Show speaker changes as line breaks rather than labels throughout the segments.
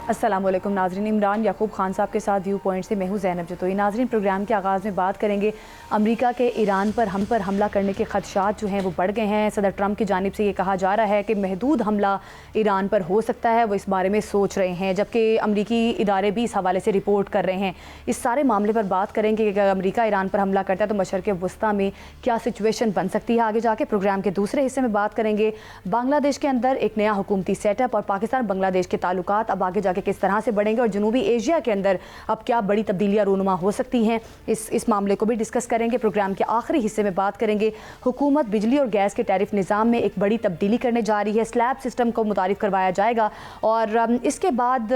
अस्सलाम वालेकुम नाज़रीन, इमरान याकूब खान साहब के साथ व्यू पॉइंट से मैं हूँ ज़ैनब जतोई। नाज़रीन, प्रोग्राम के आगाज़ में बात करेंगे अमेरिका के ईरान पर हमला करने के खदशात जो हैं वो बढ़ गए हैं। सदर ट्रंप की जानिब से ये कहा जा रहा है कि महदूद हमला ईरान पर हो सकता है, वो इस बारे में सोच रहे हैं, जबकि अमरीकी इदारे भी इस हवाले से रिपोर्ट कर रहे हैं। इस सारे मामले पर बात करेंगे कि अगर अमरीका ईरान पर हमला करता है तो मशरक़ वस्ता में क्या सिचुएशन बन सकती है आगे जाके। प्रोग्राम के दूसरे हिस्से में बात करेंगे बांग्लादेश के अंदर एक नया हुकूमती सेटअप और पाकिस्तान बांग्लादेश के ताल्लुकात अब आगे जाके किस तरह से बढ़ेंगे और जनूबी एशिया के अंदर अब क्या बड़ी तब्दीलियां रूनुमा हो सकती हैं। इस मामले को भी डिस्कस करेंगे। प्रोग्राम के आखिरी हिस्से में बात करेंगे हुकूमत बिजली और गैस के टैरिफ निज़ाम में एक बड़ी तब्दीली करने जा रही है, स्लैब सिस्टम को मुतारिफ करवाया जाएगा और इसके बाद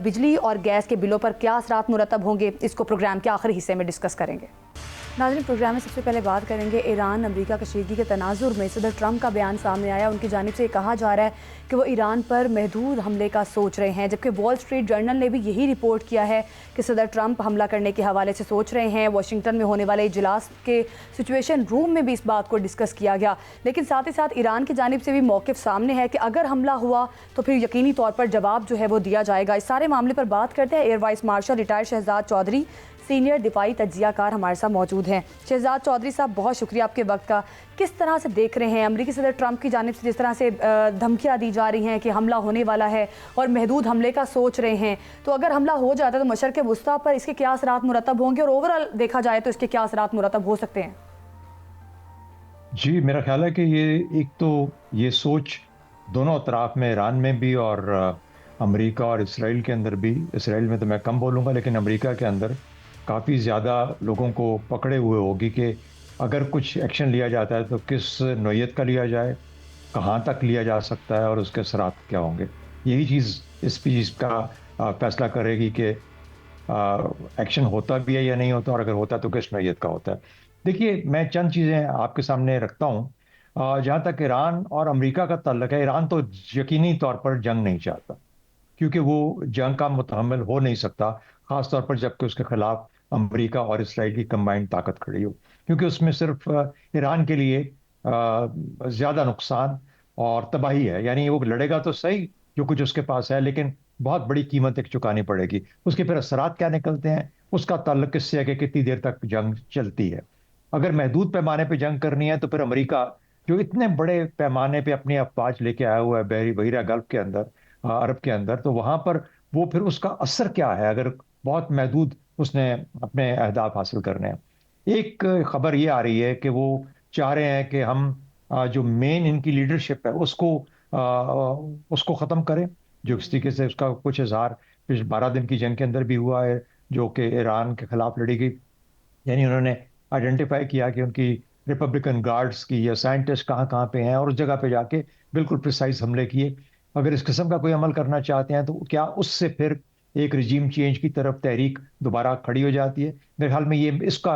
बिजली और गैस के बिलों पर क्या असरात मुरतब होंगे, इसको प्रोग्राम के आखिरी हिस्से में डिस्कस करेंगे। नाज़रीन, प्रोग्राम में सबसे पहले बात करेंगे ईरान अमेरिका कशीदगी के तनाजुर में सदर ट्रंप का बयान सामने आया। उनकी जानिब से कहा जा रहा है कि वो ईरान पर महदूद हमले का सोच रहे हैं, जबकि वॉल स्ट्रीट जर्नल ने भी यही रिपोर्ट किया है कि सदर ट्रंप हमला करने के हवाले से सोच रहे हैं। वाशिंगटन में होने वाले इजलास के सिचुएशन रूम में भी इस बात को डिस्कस किया गया, लेकिन साथ ही साथ ईरान की जानिब से भी मौक़िफ़ सामने है कि अगर हमला हुआ तो फिर यकीनी तौर पर जवाब जो है वो दिया जाएगा। इस सारे मामले पर बात करते हैं। Air vice marshal retired Shahzad Chaudhry senior दिफाई तज्जियाकार हमारे साथ मौजूद हैं। शहजाद चौधरी साहब, बहुत शुक्रिया आपके वक्त का। किस तरह से देख रहे हैं अमरीकी सदर ट्रंप की जानिब से जिस तरह से धमकियां दी जा रही हैं कि हमला होने वाला है और महदूद हमले का सोच रहे हैं, तो अगर हमला हो जाता है तो मशरक़ वस्ता पर इसके क्या असरात मुरतब होंगे और ओवरऑल देखा जाए तो इसके क्या असरात मुरतब हो सकते हैं?
जी, मेरा ख्याल है कि एक तो ये सोच दोनों अतराफ में, ईरान में भी और अमेरिका और इसराइल के अंदर भी, इसराइल में तो मैं कम बोलूँगा लेकिन अमेरिका के अंदर काफ़ी ज़्यादा लोगों को पकड़े हुए होगी कि अगर कुछ एक्शन लिया जाता है तो किस नौइयत का लिया जाए, कहाँ तक लिया जा सकता है और उसके असरात क्या होंगे। यही चीज़ इस चीज़ का फैसला करेगी कि एक्शन होता भी है या नहीं होता, और अगर होता है तो किस नौइयत का होता है। देखिए, मैं चंद चीज़ें आपके सामने रखता हूँ। जहाँ तक ईरान और अमेरिका का ताल्लुक है, ईरान तो यकीनी तौर पर जंग नहीं चाहता, क्योंकि वो जंग का मुतहम्मिल हो नहीं सकता, खास तौर पर जबकि उसके खिलाफ अमेरिका और इसराइल की कंबाइंड ताकत खड़ी हो, क्योंकि उसमें सिर्फ ईरान के लिए ज़्यादा नुकसान और तबाही है। यानी वो लड़ेगा तो सही जो कुछ उसके पास है, लेकिन बहुत बड़ी कीमत एक चुकानी पड़ेगी। उसके फिर असरात क्या निकलते हैं, उसका ताल्लुक किससे है कि कितनी देर तक जंग चलती है। अगर महदूद पैमाने पर जंग करनी है तो फिर अमेरिका, जो इतने बड़े पैमाने पे अपनी अफवाज लेके आया हुआ है बहीरा गल्फ के अंदर, अरब के अंदर, तो वहां पर वो फिर उसका असर क्या है अगर बहुत महदूद उसने अपने अहदाफ हासिल करने हैं। एक खबर ये आ रही है कि वो चाह रहे हैं कि हम जो मेन इनकी लीडरशिप है उसको ख़त्म करें, जो इस तरीके से उसका कुछ इजहार पिछले 12 दिन की जंग के अंदर भी हुआ है जो कि ईरान के खिलाफ लड़ी गई। यानी उन्होंने आइडेंटिफाई किया कि उनकी रिपब्लिकन गार्ड्स की या साइंटिस्ट कहाँ कहाँ पे हैं और उस जगह पे जाके बिल्कुल प्रिसाइज हमले किए। अगर इस किस्म का कोई अमल करना चाहते हैं तो क्या उससे फिर एक रिजीम चेंज की तरफ तहरीक दोबारा खड़ी हो जाती है? मेरे ख्याल में ये इसका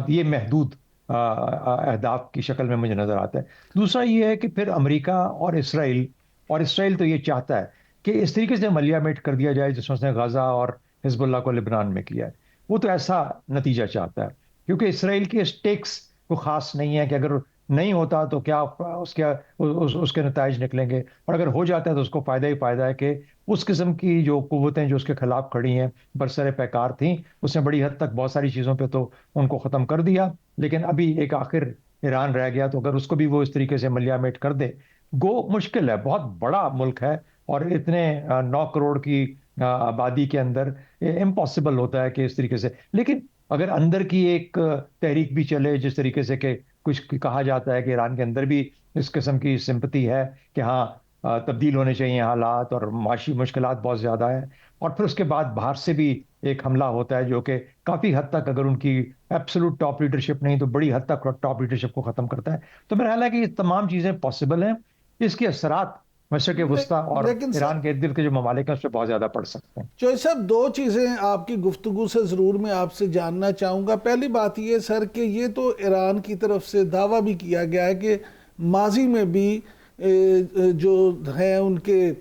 ये महदूद अहदाफ की शक्ल में मुझे नजर आता है। दूसरा ये है कि फिर अमेरिका और इसराइल तो ये चाहता है कि इस तरीके से मलियामेट कर दिया जाए जिसमें उसने गाजा और हिजबुल्लाह को लिबनान में किया है। वो तो ऐसा नतीजा चाहता है, क्योंकि इसराइल के स्टेक्स को खास नहीं है कि अगर नहीं होता तो क्या उसके नताइज निकलेंगे, और अगर हो जाता है तो उसको फायदा ही फायदा है कि उस किस्म की जो कुव्वतें जो उसके खिलाफ खड़ी हैं, बरसरे पैकार थी, उसने बड़ी हद तक बहुत सारी चीज़ों पे तो उनको ख़त्म कर दिया, लेकिन अभी एक आखिर ईरान रह गया। तो अगर उसको भी वो इस तरीके से मलियामेट कर दे, गो मुश्किल है, बहुत बड़ा मुल्क है और इतने 9 करोड़ की आबादी के अंदर इम्पॉसिबल होता है कि इस तरीके से। लेकिन अगर अंदर की एक तहरीक भी चले, जिस तरीके से कि कुछ कहा जाता है कि ईरान के अंदर भी इस किस्म की सिंपति है कि हाँ तब्दील होने चाहिए हालात और माशी मुश्किलात बहुत ज़्यादा है, और फिर उसके बाद बाहर से भी एक हमला होता है जो कि काफ़ी हद तक, अगर उनकी एब्सोल्यूट टॉप लीडरशिप नहीं तो बड़ी हद तक टॉप लीडरशिप को ख़त्म करता है। तो मेरा ख्याल है कि ये तमाम चीज़ें पॉसिबल हैं। इसके असरात मशरक़ वस्ता और
लेकिन
ईरान के इर्द गिर्द के जो ममालिक हैं उस पर बहुत ज़्यादा पड़ सकते हैं।
चौधरी साहब, दो चीज़ें आपकी गुफ्तगू से ज़रूर मैं आपसे जानना चाहूँगा। पहली बात ये सर कि ये तो ईरान की तरफ से दावा भी किया गया है कि माजी में भी जो हैं उनके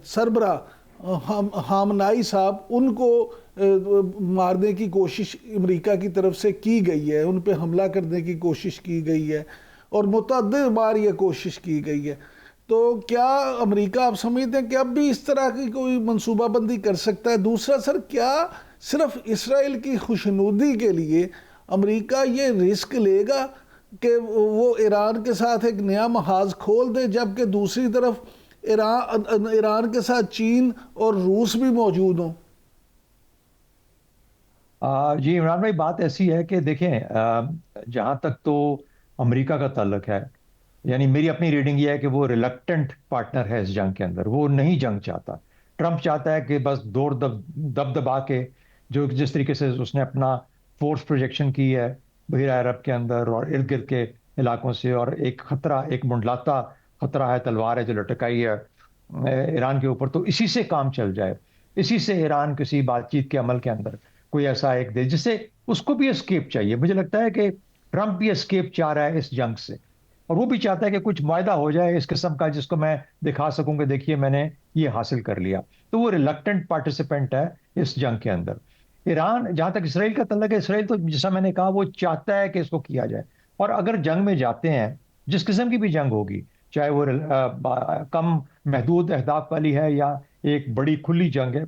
सरबरा हामनाई साहब, उनको मारने की कोशिश अमेरिका की तरफ से की गई है, उन पे हमला करने की कोशिश की गई है और मुतअद्दिद बार ये कोशिश की गई है। तो क्या अमेरिका आप समझते हैं कि अब भी इस तरह की कोई मंसूबाबंदी कर सकता है? दूसरा सर, क्या सिर्फ इसराइल की खुशनुदी के लिए अमेरिका ये रिस्क लेगा कि वो ईरान के साथ एक नया महाज खोल दे, जबकि दूसरी तरफ ईरान के साथ चीन और रूस भी मौजूद हों?
जी इमरान भाई, बात ऐसी है कि देखें, जहाँ तक तो अमेरिका का ताल्लुक है, यानी मेरी अपनी रीडिंग ये है कि वो रिलक्टेंट पार्टनर है इस जंग के अंदर। वो नहीं जंग चाहता। ट्रंप चाहता है कि बस दौड़ दब दबा के, जो जिस तरीके से उसने अपना फोर्स प्रोजेक्शन की है बहिरा अरब के अंदर और इर्द गिर्द के इलाकों से, और एक खतरा, एक मुंडलाता खतरा है, तलवार है जो लटकाई है ईरान के ऊपर, तो इसी से काम चल जाए। इसी से ईरान किसी बातचीत के अमल के अंदर कोई ऐसा एक दे जिससे उसको भी एस्केप चाहिए। मुझे लगता है कि ट्रंप भी एस्केप चाह रहा है इस जंग से, और वो भी चाहता है कि कुछ वायदा हो जाए इस किस्म का जिसको मैं दिखा सकूं कि देखिए मैंने ये हासिल कर लिया। तो वो रिलक्टेंट पार्टिसिपेंट है इस जंग के अंदर। ईरान, जहां तक इसराइल का तल्लक है, इसराइल तो जैसा मैंने कहा वो चाहता है कि इसको किया जाए। और अगर जंग में जाते हैं, जिस किस्म की भी जंग होगी, चाहे वो कम महदूद अहदाफ वाली है या एक बड़ी खुली जंग है,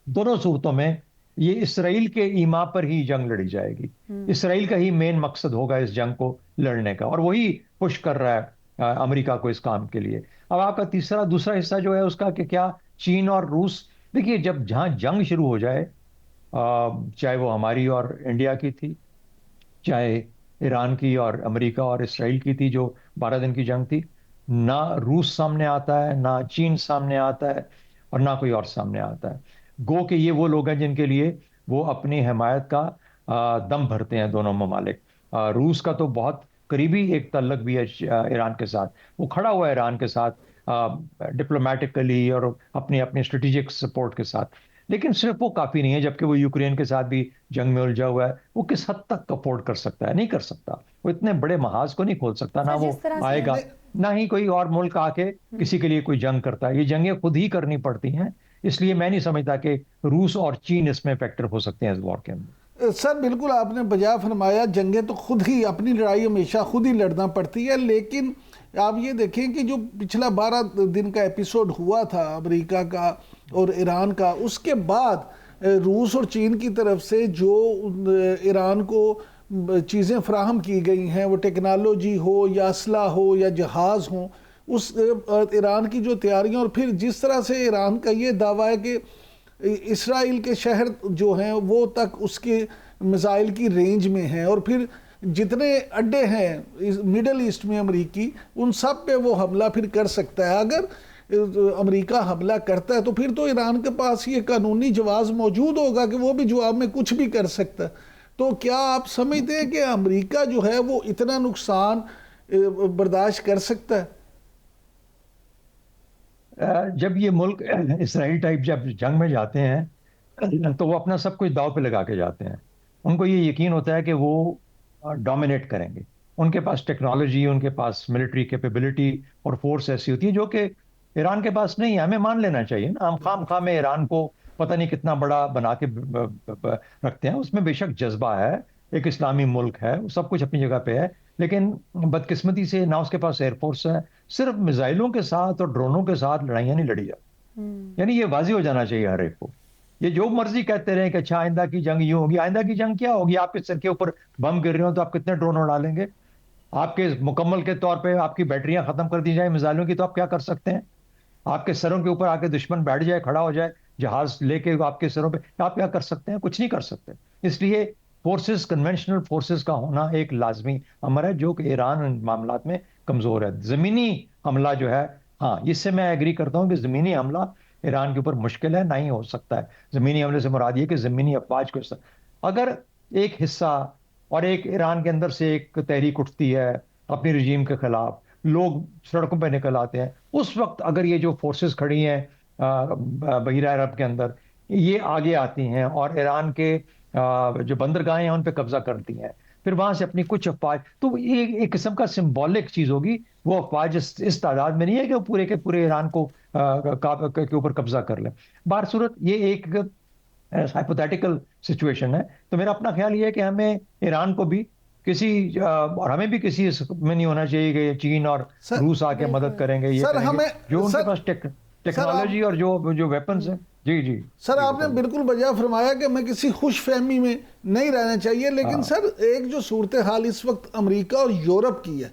दोनों सूरतों में ये इसराइल के ईमा पर ही जंग लड़ी जाएगी। इसराइल का ही मेन मकसद होगा इस जंग को लड़ने का, और वही पुश कर रहा है अमेरिका को इस काम के लिए। अब आपका दूसरा हिस्सा जो है उसका कि क्या चीन और रूस, देखिए जब जहां जंग शुरू हो जाए, चाहे वो हमारी और इंडिया की थी, चाहे ईरान की और अमेरिका और इसराइल की थी जो 12 दिन की जंग थी, ना रूस सामने आता है, ना चीन सामने आता है, और ना कोई और सामने आता है। गो कि ये वो लोग हैं जिनके लिए वो अपनी हिमायत का दम भरते हैं दोनों ममालिक। रूस का तो बहुत करीबी एक तल्लक भी है ईरान के साथ। वो खड़ा हुआ है ईरान के साथ डिप्लोमेटिकली और अपनी अपनी स्ट्रेटेजिक सपोर्ट के साथ। लेकिन सिर्फ वो काफी नहीं है, जबकि वो यूक्रेन के साथ भी जंग में उलझा हुआ है। वो किस हद तक अफोर्ड कर सकता है? नहीं कर सकता। वो इतने बड़े महाज को नहीं खोल सकता, ना
सर,
वो
जिस तरह से
आएगा, ना ही कोई और मुल्क आके किसी के लिए कोई जंग करता है। ये जंगें खुद ही करनी पड़ती हैं। इसलिए मैं नहीं समझता कि रूस और चीन इसमें फैक्टर हो सकते हैं इस वॉर के अंदर।
सर बिल्कुल आपने बजा फरमाया, जंगें तो खुद ही, अपनी लड़ाई हमेशा खुद ही लड़ना पड़ती है। लेकिन आप ये देखें कि जो पिछला 12 दिन का एपिसोड हुआ था अमेरिका का और ईरान का, उसके बाद रूस और चीन की तरफ से जो ईरान को चीज़ें फ्राहम की गई हैं, वो टेक्नोलॉजी हो या असला हो या जहाज़ हो, उस ईरान की जो तैयारियां, और फिर जिस तरह से ईरान का ये दावा है कि इसराइल के शहर जो हैं वो तक उसके मिसाइल की रेंज में हैं, और फिर जितने अड्डे हैं मिडल ईस्ट में अमरीकी, उन सब पे वो हमला फिर कर सकता है। अगर अमेरिका हमला करता है तो फिर तो ईरान के पास ये कानूनी जवाब मौजूद होगा कि वो भी जवाब में कुछ भी कर सकता है। तो क्या आप समझते हैं कि अमेरिका जो है वो इतना नुकसान बर्दाश्त कर सकता है?
जब ये मुल्क इसराइल टाइप जब जंग में जाते हैं तो वो अपना सब कुछ दांव पे लगा के जाते हैं। उनको ये यकीन होता है कि वो डोमिनेट करेंगे। उनके पास टेक्नोलॉजी, उनके पास मिलिट्री कैपेबिलिटी और फोर्स ऐसी होती है जो कि ईरान के पास नहीं है। हमें मान लेना चाहिए ना। हम खाम में ईरान को पता नहीं कितना बड़ा बना के रखते हैं। उसमें बेशक जज्बा है, एक इस्लामी मुल्क है, सब कुछ अपनी जगह पे है, लेकिन बदकिस्मती से ना उसके पास एयरफोर्स है। सिर्फ मिसाइलों के साथ और ड्रोनों के साथ लड़ाइयां नहीं लड़ी जाती। यानी ये वाजी हो जाना चाहिए हर एक को। ये जो मर्जी कहते रहे कि अच्छा आइंदा की जंग यूं होगी, आइंदा की जंग क्या होगी? आपके सर के ऊपर बम गिर रहे हो तो आप कितने ड्रोन उड़ा लेंगे? आपके मुकम्मल के तौर पे आपकी बैटरियां खत्म कर दी जाए मिसाइलों की, तो आप क्या कर सकते हैं? आपके सरों के ऊपर आके दुश्मन बैठ जाए, खड़ा हो जाए जहाज लेके आपके सरों पे, आप क्या कर सकते हैं? कुछ नहीं कर सकते। इसलिए फोर्सेस, कन्वेंशनल फोर्सेस का होना एक लाजमी अमर है, जो कि ईरान इन मामलात में कमजोर है। जमीनी हमला जो है, हाँ इससे मैं एग्री करता हूं कि जमीनी हमला ईरान के ऊपर मुश्किल है, नहीं हो सकता है। जमीनी हमले से मुराद ये कि जमीनी अफवाज को अगर एक हिस्सा और एक ईरान के अंदर से एक तहरीक उठती है अपनी रजीम के खिलाफ, लोग सड़कों पर निकल आते हैं, उस वक्त अगर ये जो फोर्सेस खड़ी हैं बहिरा अरब के अंदर, ये आगे आती हैं और ईरान के जो बंदरगाहें हैं उन पे कब्जा करती हैं, फिर वहां से अपनी कुछ अफवाज, तो ये एक किस्म का सिंबॉलिक चीज होगी। वो अफवाज इस तादाद में नहीं है कि वो पूरे के पूरे ईरान को के ऊपर कब्जा कर ले। बाहर सूरत ये एक हाइपोथेटिकल सिचुएशन है। तो मेरा अपना ख्याल ये है कि हमें ईरान को भी और हमें भी किसी में नहीं होना चाहिए कि चीन और रूस आके मदद करेंगे, ये
सर
करेंगे।
हमें
जो उनके
सर,
पास टेक्नोलॉजी और जो वेपन्स हैं। जी जी
सर आपने बिल्कुल बजा फरमाया कि मैं किसी खुश फहमी में नहीं रहना चाहिए, लेकिन सर एक जो सूरत हाल इस वक्त अमेरिका और यूरोप की है,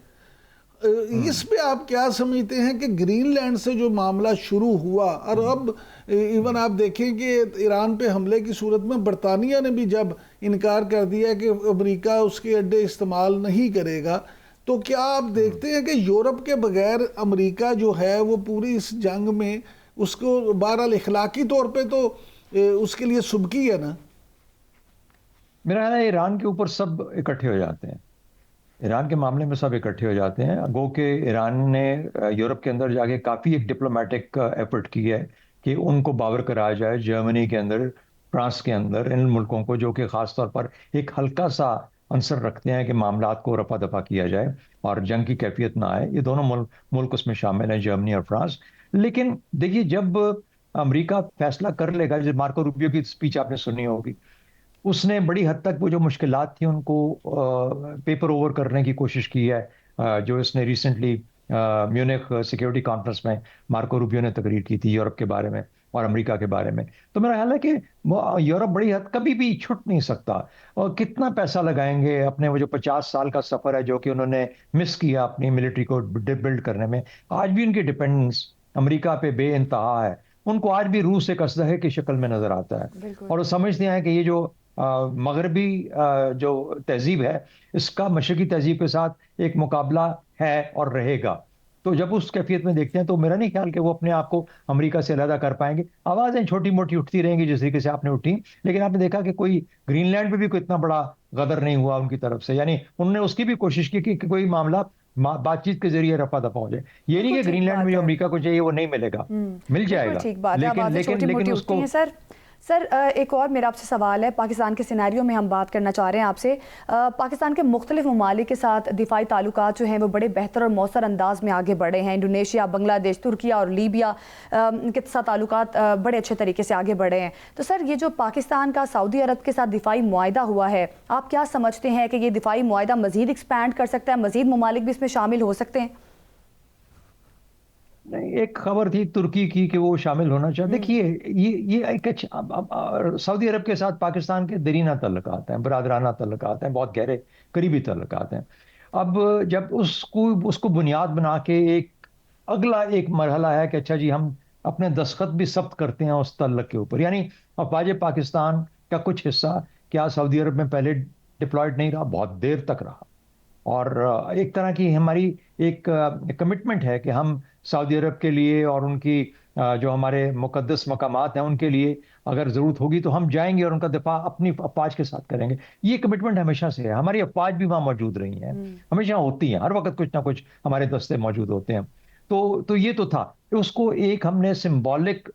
इस पे आप क्या समझते हैं कि ग्रीनलैंड से जो मामला शुरू हुआ और अब इवन आप देखें कि ईरान पे हमले की सूरत में बरतानिया ने भी जब इनकार कर दिया कि अमेरिका उसके अड्डे इस्तेमाल नहीं करेगा, तो क्या आप देखते हैं कि यूरोप के बगैर अमेरिका जो है वो पूरी इस जंग में उसको बहरहाल इखलाकी तौर पे तो उसके लिए सुबकी है ना?
मेरा ख्याल है ईरान के ऊपर सब इकट्ठे हो जाते हैं, ईरान के मामले में सब इकट्ठे हो जाते हैं। गो के ईरान ने यूरोप के अंदर जाके काफ़ी एक डिप्लोमेटिक एफर्ट की है कि उनको बावर कराया जाए, जर्मनी के अंदर, फ्रांस के अंदर, इन मुल्कों को जो कि ख़ास तौर पर एक हल्का सा अंसर रखते हैं कि मामलात को रफा दफा किया जाए और जंग की कैफियत ना आए। ये दोनों मुल्क उसमें शामिल हैं, जर्मनी और फ्रांस। लेकिन देखिए, जब अमेरिका फैसला कर लेगा, जैसे मार्को रूबियो की स्पीच आपने सुनी होगी, उसने बड़ी हद तक वो जो मुश्किलात थी उनको पेपर ओवर करने की कोशिश की है। जो इसने रिसेंटली म्यूनिख सिक्योरिटी कॉन्फ्रेंस में मार्को रूबियो ने तकरीर की थी यूरोप के बारे में और अमेरिका के बारे में। तो मेरा ख्याल है कि यूरोप बड़ी हद कभी भी छूट नहीं सकता। और कितना पैसा लगाएंगे अपने वो जो 50 साल का सफर है जो कि उन्होंने मिस किया अपनी मिलिट्री को बिल्ड करने में, आज भी उनकी डिपेंडेंस अमेरिका पे बेइंतहा है। उनको आज भी रूस एक असलहे की शक्ल में नजर आता है और वो समझते हैं कि ये जो मगरबी जो तहजीब है, इसका मशरकी तहजीब के साथ एक मुकाबला है और रहेगा। तो जब उस कैफियत में देखते हैं तो मेरा नहीं ख्याल कि वो अपने आप को अमेरिका से अलग कर पाएंगे। आवाज़ें छोटी मोटी उठती रहेंगी जिस तरीके से आपने उठी, लेकिन आपने देखा कि कोई ग्रीनलैंड पे भी कोई इतना बड़ा गदर नहीं हुआ उनकी तरफ से। यानी उन्होंने उसकी भी कोशिश की कि कोई मामला बातचीत के जरिए रफा दफा हो जाए। ये नहीं कि ग्रीनलैंड में जो अमेरिका को चाहिए वो नहीं मिलेगा, मिल जाएगा।
ठीक बात है,
लेकिन उसको
सर एक और मेरा आपसे सवाल है। पाकिस्तान के सिनेरियो में हम बात करना चाह रहे हैं आपसे। पाकिस्तान के मुख्तलिफ ममालिक के साथ दिफाई ताल्लुकात जो हैं वो बड़े बेहतर और मौसर अंदाज में आगे बढ़े हैं। इंडोनेशिया, बांग्लादेश, तुर्किया और लीबिया के साथ ताल्लुकात बड़े अच्छे तरीके से आगे बढ़े हैं। तो सर ये जो पाकिस्तान का सऊदी अरब के साथ दिफाई मुआहिदा हुआ है, आप क्या समझते हैं कि ये दिफाई मुआहिदा मजीद एक्सपैंड कर सकता है, मजीद ममालिक भी इसमें शामिल हो सकते हैं?
नहीं, एक खबर थी तुर्की की कि वो शामिल होना चाहते। देखिए, ये एक सऊदी अरब के साथ पाकिस्तान के दरीना तल्लुकात हैं, बरादराना तल्लुकात हैं, बहुत गहरे करीबी तल्लुकात हैं। अब जब उसको बुनियाद बना के अगला एक मरहला है कि अच्छा जी हम अपने दस्तखत भी सख्त करते हैं उस तल्लुक के ऊपर। यानी अफवाज पाकिस्तान का कुछ हिस्सा क्या सऊदी अरब में पहले डिप्लॉयड नहीं रहा, बहुत देर तक रहा। और एक तरह की हमारी एक कमिटमेंट है कि हम सऊदी अरब के लिए और उनकी जो हमारे मुकद्दस मकामात हैं उनके लिए अगर ज़रूरत होगी तो हम जाएंगे और उनका दिफा अपनी अफवाज के साथ करेंगे। ये कमिटमेंट हमेशा से है, हमारी अफवाज भी वहाँ मौजूद रही हैं, हमेशा होती हैं, हर वक्त कुछ ना कुछ हमारे दस्ते मौजूद होते हैं। तो ये तो था, उसको एक हमने सिंबॉलिक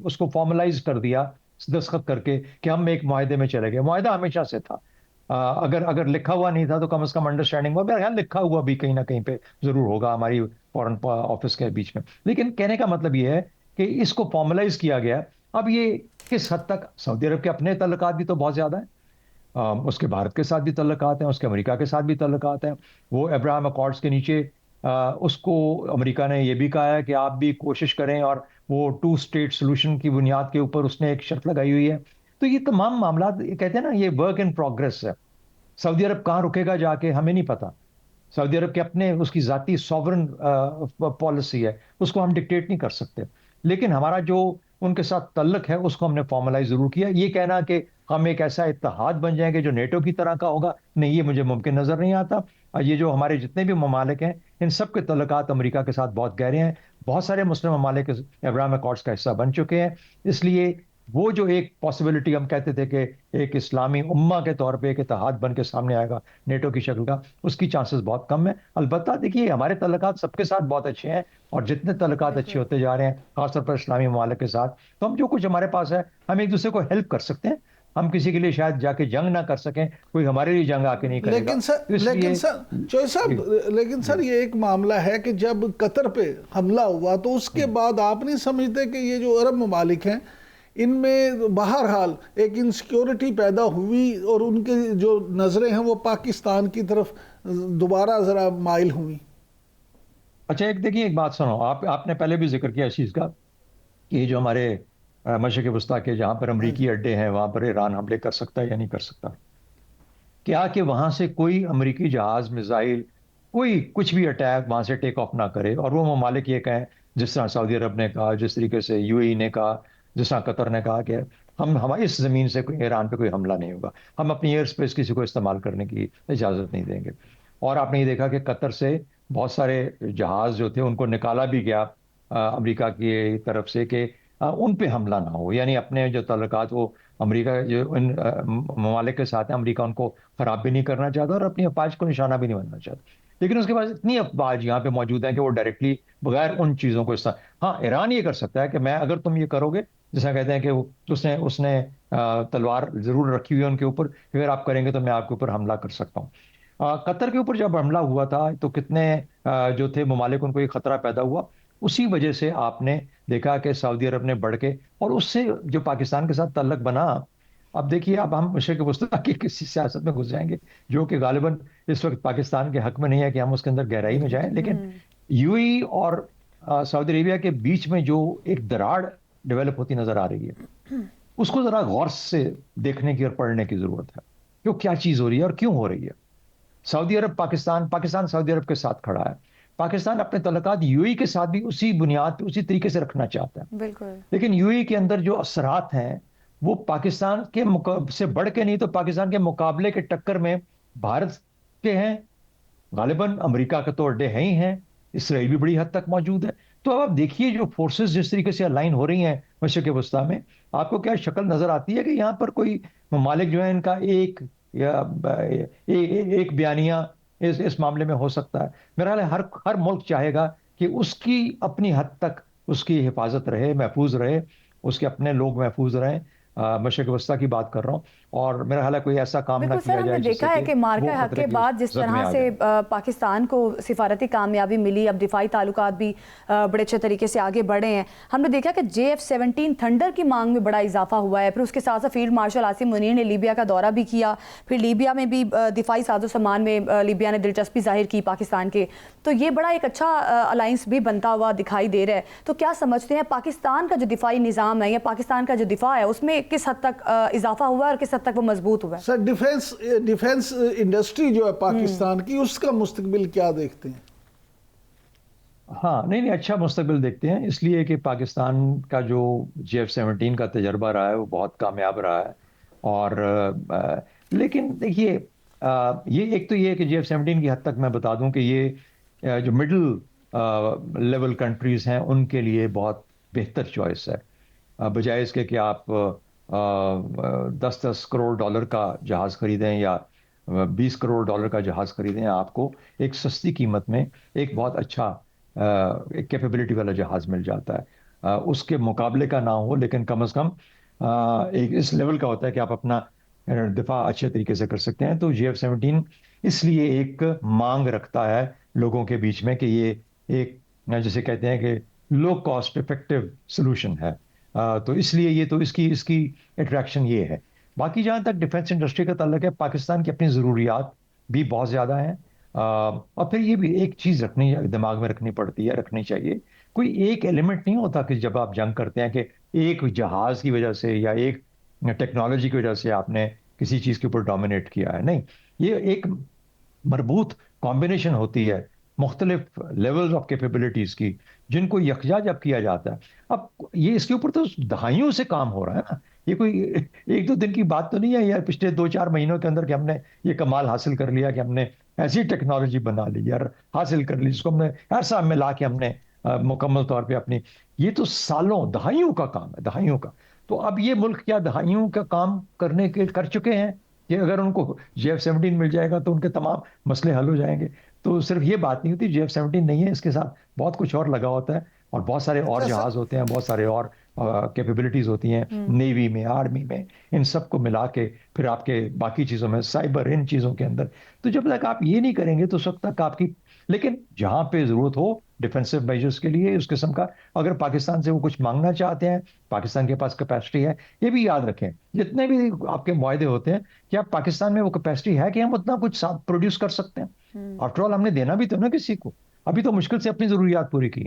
उसको फॉर्मलाइज कर दिया दस्तखत करके कि हम एक मुआहदे में चले गए। मुआहदा हमेशा से था, अगर लिखा हुआ नहीं था तो कम से कम अंडरस्टैंडिंग हुआ। मेरा ख्याल लिखा हुआ भी कहीं ना कहीं पे जरूर होगा हमारी फॉरेन ऑफिस के बीच में। लेकिन कहने का मतलब ये है कि इसको फॉर्मलाइज किया गया। अब ये किस हद तक, सऊदी अरब के अपने तल्लुकात भी तो बहुत ज्यादा है, उसके भारत के साथ भी तल्लुकात हैं, उसके अमेरिका के साथ भी तल्लुकात हैं। वो अब्राहम अकॉर्ड्स के नीचे उसको अमेरिका ने यह भी कहा है कि आप भी कोशिश करें, और वो 2 स्टेट सोल्यूशन की बुनियाद के ऊपर उसने एक शर्त लगाई हुई है। तो ये तमाम मामला कहते हैं ना, ये वर्क इन प्रोग्रेस है। सऊदी अरब कहाँ रुकेगा जाके हमें नहीं पता। सऊदी अरब के अपने उसकी जाती सॉवरन पॉलिसी है, उसको हम डिक्टेट नहीं कर सकते। लेकिन हमारा जो उनके साथ तल्लक है उसको हमने फॉर्मलाइज जरूर किया। ये कहना कि हम एक ऐसा इत्तेहाद बन जाएंगे जो नेटो की तरह का होगा, नहीं, ये मुझे मुमकिन नजर नहीं आता। ये जो हमारे जितने भी ममालिक हैं इन सब के तल्लुकात अमेरिका के साथ बहुत गहरे हैं। बहुत सारे मुस्लिम ममालिक अब्राहम अकॉर्ड्स का हिस्सा बन चुके हैं। इसलिए वो जो एक पॉसिबिलिटी हम कहते थे कि एक इस्लामी उम्मा के तौर पे एक इत्तेहाद बन के सामने आएगा नेटो की शक्ल का, उसकी चांसेस बहुत कम है। अलबत्ता देखिए, हमारे तल्लुकात सबके साथ बहुत अच्छे हैं, और जितने तल्लुकात अच्छे होते जा रहे हैं खासतौर पर इस्लामी ममालिक के साथ, तो हम जो कुछ हमारे पास है हम एक दूसरे को हेल्प कर सकते हैं। हम किसी के लिए शायद जाके जंग ना कर सकें, कोई हमारे लिए जंग आके नहीं करेगा।
लेकिन सर ये एक मामला है कि जब कतर पे हमला हुआ तो उसके बाद आप नहीं समझते कि ये जो अरब ममालिक हैं इनमें बहरहाल एक इनसिक्योरिटी पैदा हुई और उनके जो नज़रें हैं वो पाकिस्तान की तरफ दोबारा ज़रा माइल हुई।
अच्छा, एक देखिए, एक बात सुनो, आपने पहले भी जिक्र किया इस चीज़ का कि ये जो हमारे मशरक़ वस्ता के जहाँ पर
हाँ
अमरीकी
जी।
अड्डे हैं वहाँ पर ईरान हमले कर सकता है या नहीं कर सकता? क्या कि वहां से कोई अमेरिकी जहाज, मिसाइल, कोई कुछ भी अटैक वहां से टेक ऑफ ना करे और वो ममालिक ये कहें, जिस तरह सऊदी अरब ने कहा, जिस तरीके से यूएई ने कहा, जिस तरह कतर ने कहा कि हम हमारी इस जमीन से कोई ईरान पे कोई हमला नहीं होगा, हम अपनी एयर स्पेस किसी को इस्तेमाल करने की इजाजत नहीं देंगे। और आपने ये देखा कि कतर से बहुत सारे जहाज जो थे उनको निकाला भी गया अमेरिका की तरफ से कि उन पे हमला ना हो, यानी अपने जो ताल्लुकात वो अमेरिका जो इन ममालिक के साथ है, अमेरिका उनको खराब भी नहीं करना चाहता और अपनी अफवाज को निशाना भी नहीं बनना चाहता। लेकिन उसके पास इतनी अफवाज यहाँ पे मौजूद है कि वो डायरेक्टली बगैर उन चीज़ों को हाँ, ईरान ये कर सकता है कि मैं, अगर तुम ये करोगे, जैसा कहते हैं कि उसने उसने तलवार जरूर रखी हुई है उनके ऊपर, अगर आप करेंगे तो मैं आपके ऊपर हमला कर सकता हूँ। कतर के ऊपर जब हमला हुआ था तो कितने जो थे ममालिक, उनको ये खतरा पैदा हुआ। उसी वजह से आपने देखा कि सऊदी अरब ने बढ़ के, और उससे जो पाकिस्तान के साथ ताल्लुक बना। अब देखिए, अब हम मशरिक वस्ता की किसी सियासत में घुस जाएंगे जो कि गालिबन इस वक्त पाकिस्तान के हक में नहीं है कि हम उसके अंदर गहराई में जाएं, लेकिन यूएई और सऊदी अरेबिया के बीच में जो एक दरार डेवलप होती नजर आ रही है, उसको जरा गौर से देखने की और पढ़ने की जरूरत है, कि क्या चीज हो रही है और क्यों हो रही है। सऊदी अरब पाकिस्तान, पाकिस्तान सऊदी अरब के साथ खड़ा है। पाकिस्तान अपने तल्लुकात यूएई के साथ भी उसी बुनियाद पे, उसी तरीके से रखना चाहता है।
बिल्कुल।
लेकिन यूएई के अंदर जो असरात हैं वो पाकिस्तान के से बढ़ के नहीं तो पाकिस्तान के मुकाबले के टक्कर में भारत के हैं। गालिबन अमेरिका के तो अड्डे हैं ही हैं, इसराइल भी बड़ी हद तक मौजूद है। तो अब आप देखिए जो फोर्सेस जिस तरीके से अलाइन हो रही हैं मशरिक़ वस्ता में, आपको क्या शक्ल नजर आती है कि यहाँ पर कोई ममालिक जो है इनका एक या एक बयानिया इस मामले में हो सकता है। मेरा ख्याल है हर हर मुल्क चाहेगा कि उसकी अपनी हद तक उसकी हिफाजत रहे, महफूज रहे, उसके अपने लोग महफूज रहें। मशरिक़ वस्ता की बात कर रहा हूँ, और मेरा ख्याल है कोई ऐसा काम ना
बिल्कुल सर,
किया
हमने
जाए
देखा
जिससे
है
कि
कि मार्का
वो
हक
खतरे
के
की
बाद जिस
जद में
तरह
आ
से
जाए।
पाकिस्तान को सिफारती कामयाबी मिली, अब दिफाई ताल्लुकात भी बड़े अच्छे तरीके से आगे बढ़े हैं। हमने देखा कि JF-17 थंडर की मांग में बड़ा इजाफा हुआ है। फिर उसके साथ साथ फील्ड मार्शल आसिम मुनीर ने लीबिया का दौरा भी किया, फिर लीबिया में भी दिफाई साजो सामान में लीबिया ने दिलचस्पी जाहिर की पाकिस्तान के। तो ये बड़ा एक अच्छा अलाइंस भी बनता हुआ दिखाई दे रहा है। तो क्या समझते हैं पाकिस्तान का जो दिफाई निज़ाम है या पाकिस्तान का जो दिफा है उसमें किस हद तक इजाफा हुआ है और किस हद तक वो मजबूत हुआ है?
सर, डिफेंस इंडस्ट्री जो है पाकिस्तान की, उसका मुस्तकबिल क्या देखते हैं?
हाँ, नहीं नहीं, अच्छा मुस्तकबिल देखते हैं, इसलिए कि पाकिस्तान का जो JF-17 का तजर्बा रहा है वो बहुत कामयाब रहा है। और लेकिन देखिए, ये एक तो ये है कि JF-17 की हद तक मैं बता दूं कि ये जो मिडिल लेवल कंट्रीज हैं उनके लिए बहुत बेहतर चॉइस है। बजाय इसके कि आप 10-10 करोड़ डॉलर का जहाज़ खरीदें या 20 करोड़ डॉलर का जहाज़ खरीदें, आपको एक सस्ती कीमत में एक बहुत अच्छा एक कैपेबिलिटी वाला जहाज़ मिल जाता है। उसके मुकाबले का ना हो, लेकिन कम से कम एक इस लेवल का होता है कि आप अपना दिफा अच्छे तरीके से कर सकते हैं। तो JF-17 इसलिए एक मांग रखता है लोगों के बीच में कि ये एक, जिसे कहते हैं कि लो कॉस्ट इफेक्टिव सोल्यूशन है। तो इसलिए ये तो इसकी इसकी अट्रैक्शन ये है। बाकी जहाँ तक डिफेंस इंडस्ट्री का ताल्लुक है, पाकिस्तान की अपनी ज़रूरियात भी बहुत ज़्यादा हैं। और फिर ये भी एक चीज़ रखनी, दिमाग में रखनी पड़ती है, रखनी चाहिए, कोई एक एलिमेंट नहीं होता कि जब आप जंग करते हैं कि एक जहाज़ की वजह से या एक टेक्नोलॉजी की वजह से आपने किसी चीज़ के ऊपर डोमिनेट किया है। नहीं, ये एक मरबूत कॉम्बिनेशन होती है मुख्तलिफ लेवल्स ऑफ कैपेबिलिटीज की, जिनको यकजा जब किया जाता है। अब ये इसके ऊपर तो दहाइयों से काम हो रहा है ना, ये कोई एक दो दिन की बात तो नहीं है यार, पिछले 2-4 महीनों के अंदर कि हमने ये कमाल हासिल कर लिया कि हमने ऐसी टेक्नोलॉजी बना ली यार, हासिल कर ली, जिसको हमने ऐसा मिला के हमने मुकम्मल तौर पे अपनी, ये तो सालों दहाइयों का काम है, दहाइयों का। तो अब ये मुल्क क्या दहाइयों का काम करने के कर चुके हैं कि अगर उनको JF-17 मिल जाएगा तो उनके तमाम मसले हल हो जाएंगे? तो सिर्फ ये बात नहीं होती, JF-17 नहीं है, इसके साथ बहुत कुछ और लगा होता है, और बहुत सारे और
अच्छा सर,
जहाज होते हैं, बहुत सारे और कैपेबिलिटीज होती हैं नेवी में, आर्मी में, इन सब को मिला के फिर आपके बाकी चीज़ों में, साइबर, इन चीज़ों के अंदर। तो जब तक आप ये नहीं करेंगे तो उस वक्त तक आपकी लेकिन जहां पे जरूरत हो डिफेंसिव मेजर्स के लिए उस किस्म का, अगर पाकिस्तान से वो कुछ मांगना चाहते हैं, पाकिस्तान के पास कैपेसिटी है। ये भी याद रखें, जितने भी आपके मुआहदे होते हैं, क्या पाकिस्तान में वो कैपेसिटी है कि हम उतना कुछ प्रोड्यूस कर सकते हैं? आफ्टर ऑल हमने देना भी तो ना किसी को। अभी तो मुश्किल से अपनी जरूरियात पूरी की।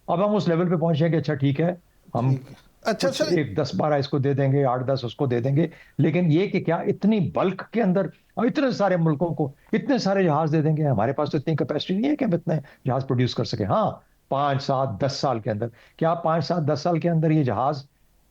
अब हम उस लेवल पे पहुंचे कि अच्छा ठीक है, हम
ठीक है। अच्छा
कुछ
सर,
एक 10-12 इसको दे देंगे, 8-10 उसको दे देंगे, लेकिन ये कि क्या इतनी बल्क के अंदर और इतने सारे मुल्कों को इतने सारे जहाज दे देंगे? हमारे पास तो इतनी कैपेसिटी नहीं है कि हम इतने जहाज प्रोड्यूस कर सके। हाँ, 5-7-10 साल के अंदर, क्या 5-7-10 साल के अंदर ये जहाज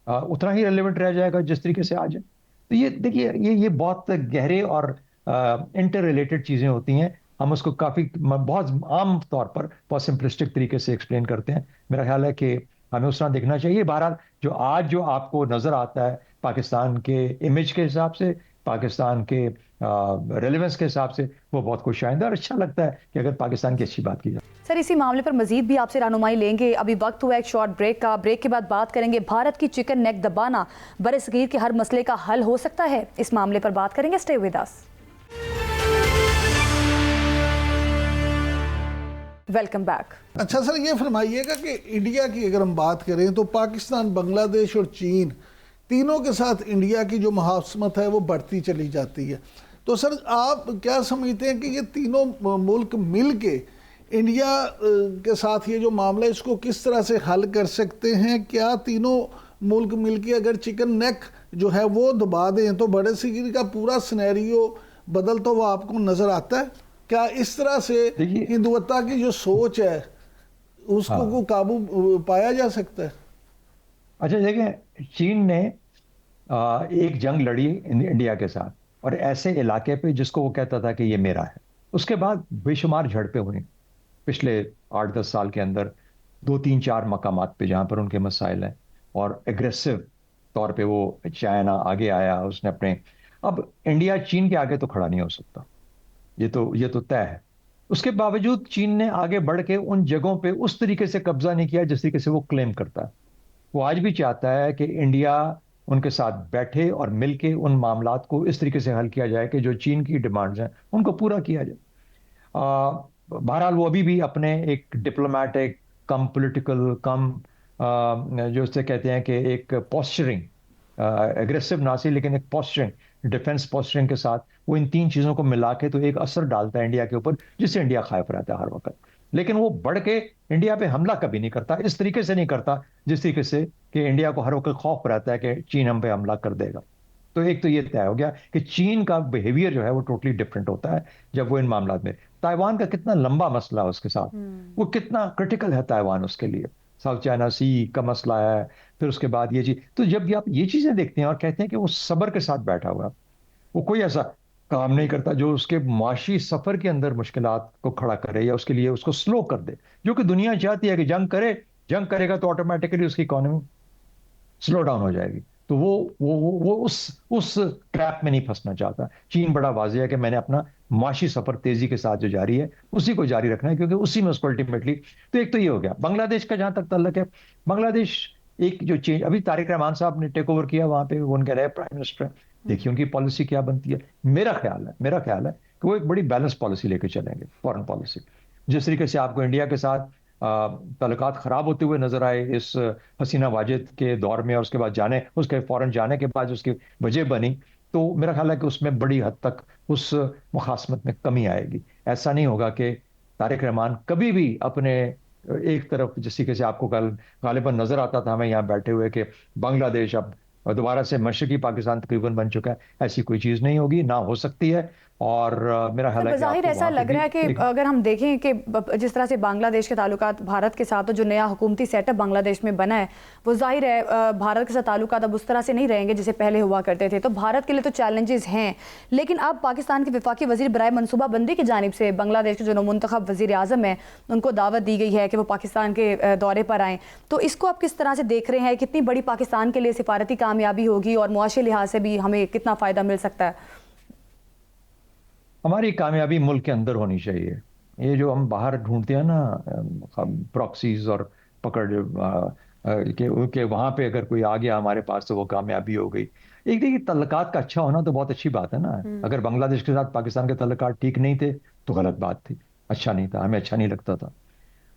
उतना ही रेलिवेंट रह जाएगा जिस तरीके से आज है? तो ये देखिए, ये बहुत गहरे और इंटर रिलेटेड चीजें होती हैं। हम उसको काफी बहुत आम तौर पर बहुत सिंपलिस्टिक तरीके से एक्सप्लेन करते हैं। मेरा ख्याल है कि हमें उस तरह देखना चाहिए। बहरहाल जो आपको नजर आता है पाकिस्तान के इमेज के हिसाब से, पाकिस्तान के रेलेवेंस के हिसाब से, वो बहुत कुछ आइंदा और अच्छा लगता है कि अगर पाकिस्तान की अच्छी बात की जाए।
सर, इसी मामले पर मजीद भी आपसे रहनुमाई लेंगे। अभी वक्त हुआ एक शॉर्ट ब्रेक का। ब्रेक के बाद बात करेंगे भारत की चिकन नेक दबाना बरसगीर के हर मसले का हल हो सकता है। इस मामले पर बात करेंगे। Stay with us. Welcome back.
अच्छा सर, ये फरमाइएगा कि इंडिया की अगर हम बात करें तो पाकिस्तान, बांग्लादेश और चीन तीनों के साथ इंडिया की जो मुहासमत है वो बढ़ती चली जाती है। तो सर, आप क्या समझते हैं कि ये तीनों मुल्क मिल के इंडिया के साथ ये जो मामला है इसको किस तरह से हल कर सकते हैं? क्या तीनों मुल्क मिल के अगर चिकन नेक जो है वो दबा दें तो बड़े सिगिर का पूरा सिनेरियो बदलता हुआ आपको नजर आता है? क्या इस तरह से हिंदुत्व की जो सोच है उसको को काबू पाया जा सकता है?
अच्छा देखें, चीन ने एक जंग लड़ी इंडिया के साथ, और ऐसे इलाके पे जिसको वो कहता था कि ये मेरा है। उसके बाद बेशुमार झड़पें हुई पिछले 8-10 साल के अंदर, 2-3-4 मकामात पे जहां पर उनके मसाइल हैं, और एग्रेसिव तौर पे वो चाइना आगे आया, उसने अपने। अब इंडिया चीन के आगे तो खड़ा नहीं हो सकता, ये तो तय है। उसके बावजूद चीन ने आगे बढ़ के उन जगहों पे उस तरीके से कब्जा नहीं किया जिस तरीके से वो क्लेम करता है। वो आज भी चाहता है कि इंडिया उनके साथ बैठे और मिलके उन मामलात को इस तरीके से हल किया जाए कि जो चीन की डिमांड्स हैं उनको पूरा किया जाए। बहरहाल वो अभी भी अपने एक डिप्लोमेटिक कम पॉलिटिकल कम जो उससे कहते हैं कि एक पोस्चरिंग, एग्रेसिव ना सी लेकिन एक पोस्चरिंग, डिफेंस पोस्चरिंग के साथ वो इन तीन चीजों को मिला के तो एक असर डालता है इंडिया के ऊपर, जिससे इंडिया खौफ रहता है हर वक्त। लेकिन वो बढ़ के इंडिया पे हमला कभी नहीं करता, इस तरीके से नहीं करता जिस तरीके से कि इंडिया को हर वक्त खौफ रहता है कि चीन हम पे हमला कर देगा। तो एक तो ये तय हो गया कि चीन का बिहेवियर जो है वो टोटली डिफरेंट होता है जब वो इन मामलात में। ताइवान का कितना लंबा मसला है उसके साथ, वो कितना क्रिटिकल है ताइवान उसके लिए, साउथ चाइना सी का मसला है। फिर उसके बाद ये चीज, तो जब आप ये चीजें देखते हैं और कहते हैं कि वो सब्र के साथ बैठा हुआ है, वो कोई ऐसा काम नहीं करता जो उसके माशी सफर के अंदर मुश्किलात को खड़ा करे या उसके लिए उसको स्लो कर दे, जो कि दुनिया चाहती है कि जंग करे, जंग करेगा तो ऑटोमेटिकली उसकी इकोनॉमी स्लो डाउन हो जाएगी। तो वो उस ट्रैप में नहीं फंसना चाहता। चीन बड़ा वाज़ेह है कि मैंने अपना माशी सफर तेजी के साथ जो जारी है उसी को जारी रखना है, क्योंकि उसी में उसको अल्टीमेटली। तो एक तो ये हो गया। बांग्लादेश का जहां तक ताल्लुक है, बांग्लादेश एक जो चेंज अभी तारिक रहमान साहब ने टेक ओवर किया वहां पे, वो उनके नए प्राइम मिनिस्टर, देखिए उनकी पॉलिसी क्या बनती है। मेरा ख्याल है कि वो एक बड़ी बैलेंस पॉलिसी लेके चलेंगे, फॉरेन पॉलिसी। जिस तरीके से आपको इंडिया के साथ ताल्लुकात खराब होते हुए नजर आए इस हसीना वाजिद के दौर में, और उसके बाद उसके फौरन जाने के बाद उसकी वजह बनी, तो मेरा ख्याल है कि उसमें बड़ी हद तक उस मुखासमत में कमी आएगी। ऐसा नहीं होगा कि तारिक रहमान कभी भी अपने एक तरफ, जिस तरीके से आपको कल गालिबन नजर आता था हमें यहाँ बैठे हुए कि बांग्लादेश अब दोबारा से मशरकी पाकिस्तान तकरीबन बन चुका है, ऐसी कोई चीज नहीं होगी, ना हो सकती है। और मेरा ख्याल है कि
ज़ाहिर ऐसा लग रहा है कि अगर हम देखें कि जिस तरह से बांग्लादेश के ताल्लुकात भारत के साथ, तो जो नया हुकूमती सेटअप बांग्लादेश में बना है, वो जाहिर है भारत के साथ ताल्लुकात अब उस तरह से नहीं रहेंगे जैसे पहले हुआ करते थे। तो भारत के लिए तो चैलेंजेस हैं, लेकिन अब पाकिस्तान के वफाकी वजीर बराए मनसूबाबंदी की जानिब से बांग्लादेश के जो मुंतखब वजीर आज़म है उनको दावत दी गई है कि वो पाकिस्तान के दौरे पर आएँ। तो इसको आप किस तरह से देख रहे हैं? कितनी बड़ी पाकिस्तान के लिए सिफारती कामयाबी होगी और मुआशी लिहाज से भी हमें कितना फ़ायदा मिल सकता है?
हमारी कामयाबी मुल्क के अंदर होनी चाहिए। ये जो हम बाहर ढूंढते हैं ना प्रॉक्सीज और पकड़ के वहां पे अगर कोई आ गया हमारे पास तो वो कामयाबी हो गई। एक देखिए, तल्लुकात का अच्छा होना तो बहुत अच्छी बात है ना। अगर बांग्लादेश के साथ पाकिस्तान के तल्लुकात ठीक नहीं थे तो गलत बात थी। अच्छा नहीं था, हमें अच्छा नहीं लगता था।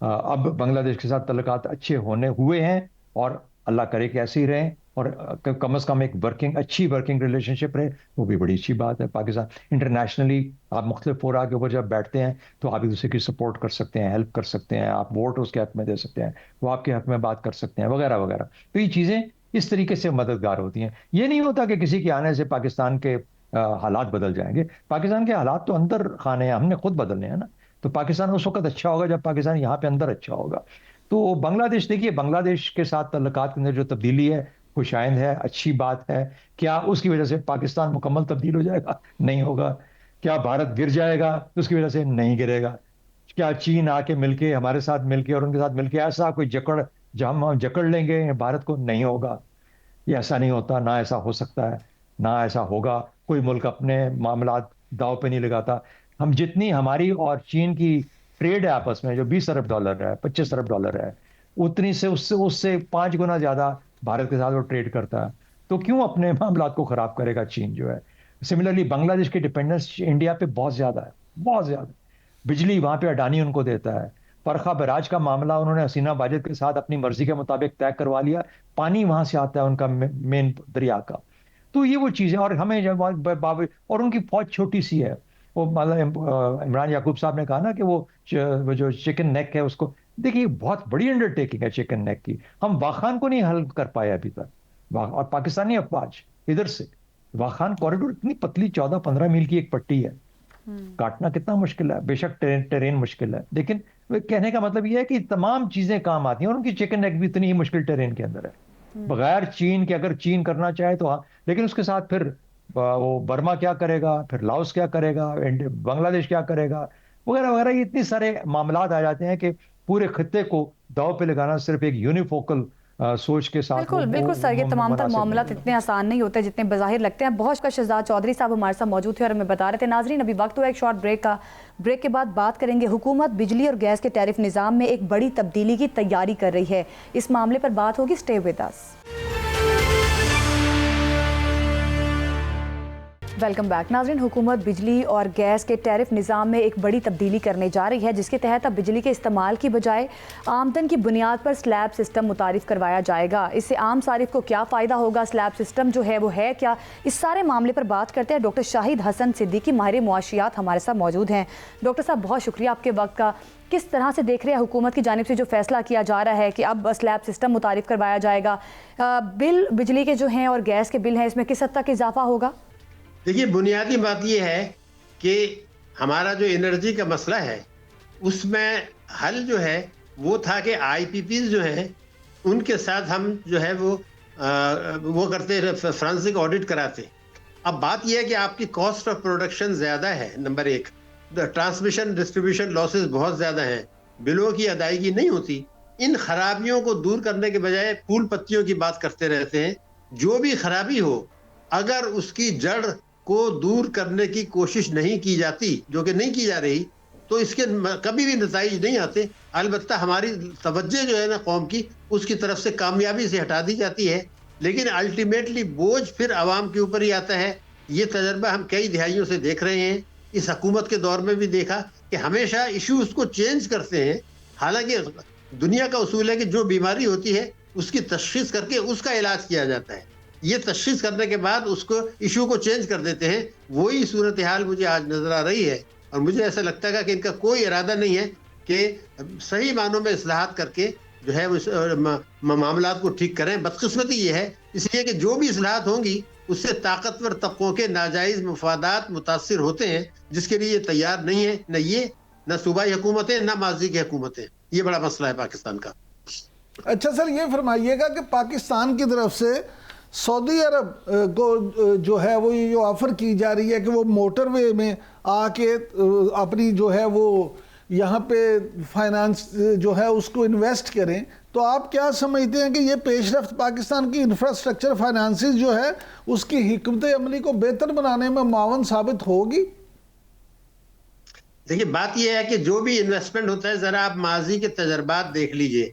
अब बांग्लादेश के साथ तल्लुकात अच्छे होने हुए हैं, और अल्लाह करे कि ऐसे ही रहें, और कम से कम एक अच्छी वर्किंग रिलेशनशिप रहे, वो भी बड़ी अच्छी बात है। पाकिस्तान इंटरनेशनली आप मुख्तलिफ फोरा के ऊपर जब बैठते हैं तो आप एक दूसरे की सपोर्ट कर सकते हैं, हेल्प कर सकते हैं, आप वोट उसके हक में दे सकते हैं, वो आपके हक में बात कर सकते हैं, वगैरह वगैरह। तो ये चीज़ें इस तरीके से मददगार होती हैं। ये नहीं होता कि किसी के आने से पाकिस्तान के हालात बदल जाएंगे। पाकिस्तान के हालात तो अंदर खाने हैं, हमने खुद बदलने हैं ना। तो पाकिस्तान उस वक्त अच्छा होगा जब पाकिस्तान यहाँ पे अंदर अच्छा होगा। तो बांग्लादेश, देखिए, बांग्लादेश के साथ तल्लुकात के अंदर जो तब्दीली है खुशाइंद है, अच्छी बात है। क्या उसकी वजह से पाकिस्तान मुकम्मल तब्दील हो जाएगा? नहीं होगा। क्या भारत गिर जाएगा उसकी वजह से? नहीं गिरेगा। क्या चीन आके मिलके हमारे साथ मिलके और उनके साथ मिलके ऐसा कोई जकड़, जहां हम जकड़ लेंगे भारत को? नहीं होगा। ये ऐसा नहीं होता, ना ऐसा हो सकता है, ना ऐसा होगा। कोई मुल्क अपने मामलात दांव पे नहीं लगाता। हम जितनी हमारी और चीन की ट्रेड है आपस में, जो $20 अरब है, $25 अरब है, उतनी से उससे उससे 5 गुना ज्यादा भारत के साथ वो ट्रेड करता है। तो क्यों अपने मामलात को खराब करेगा चीन जो है? सिमिलरली बांग्लादेश की डिपेंडेंस इंडिया पे बहुत ज्यादा है, बहुत ज्यादा। बिजली वहां पे अडानी उनको देता है। परखा बराज का मामला उन्होंने हसीना वाजिद के साथ अपनी मर्जी के मुताबिक तय करवा लिया। पानी वहां से आता है उनका, मेन दरिया का। तो ये वो चीज़ है। और हमें जब और उनकी फौज छोटी सी है। वो मतलब इमरान याकूब साहब ने कहा ना कि वो जो चिकन नेक है उसको, देखिए बहुत बड़ी अंडरटेकिंग है चिकन नेक की। हम वाखान को नहीं हल कर पाए अभी तक। और पाकिस्तानी अफवाज इधर से वाखान कॉरिडोर, इतनी पतली 14-15 मील की एक पट्टी है, काटना कितना मुश्किल है। बेशक टेरेन मुश्किल है, लेकिन कहने का मतलब यह है कि तमाम चीजें काम आती हैं, और उनकी चिकन नेक भी इतनी ही मुश्किल टेरेन के अंदर है। बगैर चीन के, अगर चीन करना चाहे तो हाँ, लेकिन उसके साथ फिर वो बर्मा क्या करेगा, फिर लाओस क्या करेगा, बांग्लादेश क्या करेगा, वगैरह वगैरह। ये इतने सारे मामलात आ जाते हैं कि पूरे खत्ते को दांव पे लगाना सिर्फ एक यूनिफोकल सोच के साथ
बिल्कुल बिल्कुल सर, ये तमाम तर मामलात इतने आसान नहीं होते जितने बाहिर लगते हैं। बहुत शुक्रिया शहजाद चौधरी साहब हमारे साथ मौजूद थे और हमें बता रहे थे। नाजरीन, अभी वक्त हुआ एक शॉर्ट ब्रेक का। ब्रेक के बाद बात करेंगे, हुकूमत बिजली और गैस के टैरिफ निज़ाम में एक बड़ी तब्दीली की तैयारी कर रही है। इस मामले पर बात होगी, stay with us. Welcome back. नाज़रीन, हुकूमत बिजली और गैस के टैरिफ निज़ाम में एक बड़ी तब्दीली करने जा रही है, जिसके तहत अब बिजली के इस्तेमाल की बजाय आमदन की बुनियाद पर स्लैब सिस्टम मुतारिफ करवाया जाएगा। इससे आम सारिफ को क्या फ़ायदा होगा, स्लैब सिस्टम जो है वो है क्या, इस सारे मामले पर बात करते हैं। डॉक्टर शाहिद हसन सिद्दीकी, माहिर मुआशियात, हमारे साथ मौजूद हैं। डॉक्टर साहब, बहुत शुक्रिया आपके वक्त का। किस तरह से देख रहे हैं हुकूमत की जानिब से जो फैसला किया जा रहा है कि अब स्लैब सिस्टम मुतारिफ करवाया जाएगा? बिल बिजली के जो हैं और गैस के बिल हैं, इसमें किस हद तक इजाफा होगा?
देखिए, बुनियादी बात यह है कि हमारा जो एनर्जी का मसला है उसमें हल जो है वो था कि आईपीपीज जो है उनके साथ हम जो है वो करते, फ्रांसिक ऑडिट कराते। अब बात यह है कि आपकी कॉस्ट ऑफ प्रोडक्शन ज़्यादा है, नंबर एक। ट्रांसमिशन डिस्ट्रीब्यूशन लॉसेस बहुत ज़्यादा हैं, बिलों की अदायगी नहीं होती। इन खराबियों को दूर करने के बजाय फूल पत्तियों की बात करते रहते हैं। जो भी खराबी हो, अगर उसकी जड़ को दूर करने की कोशिश नहीं की जाती, जो कि नहीं की जा रही, तो इसके कभी भी नतीजे नहीं आते। अलबत्ता हमारी तवज्जो जो है ना कौम की, उसकी तरफ से कामयाबी से हटा दी जाती है, लेकिन अल्टीमेटली बोझ फिर आवाम के ऊपर ही आता है। ये तजर्बा हम कई दिहाइयों से देख रहे हैं। इस हुकूमत के दौर में भी देखा कि हमेशा इश्यूज को चेंज करते हैं। हालांकि दुनिया का उसूल है कि जो बीमारी होती है उसकी तशखीस करके उसका इलाज किया जाता है। ये तशखीस करने के बाद उसको इशू को चेंज कर देते हैं। वही सूरत हाल मुझे आज नजर आ रही है, और मुझे ऐसा लगता है कि इनका कोई इरादा नहीं है कि सही मानों में इस्लाहात करके जो है मामलात को ठीक करें। बदकिस्मती ये है इसलिए कि जो भी इस्लाहात होंगी उससे ताकतवर तबकों के नाजायज मुफादात मुतासिर होते हैं, जिसके लिए ये तैयार नहीं है, न ये, न सूबाई हुकूमतें, न माजी की हुकूमतें। ये बड़ा मसला है पाकिस्तान का।
अच्छा सर, ये फरमाइएगा कि पाकिस्तान की तरफ से सऊदी अरब को जो है वो ये ऑफ़र की जा रही है कि वो मोटरवे में आके अपनी जो है वो यहाँ पे फाइनेंस जो है उसको इन्वेस्ट करें, तो आप क्या समझते हैं कि ये पेशरफ्त पाकिस्तान की इंफ्रास्ट्रक्चर फाइनेंसिस जो है उसकी हिकमत अमली को बेहतर बनाने में मावन साबित होगी?
देखिए, बात यह है कि जो भी इन्वेस्टमेंट होता है, ज़रा आप माजी के तजर्बात देख लीजिए।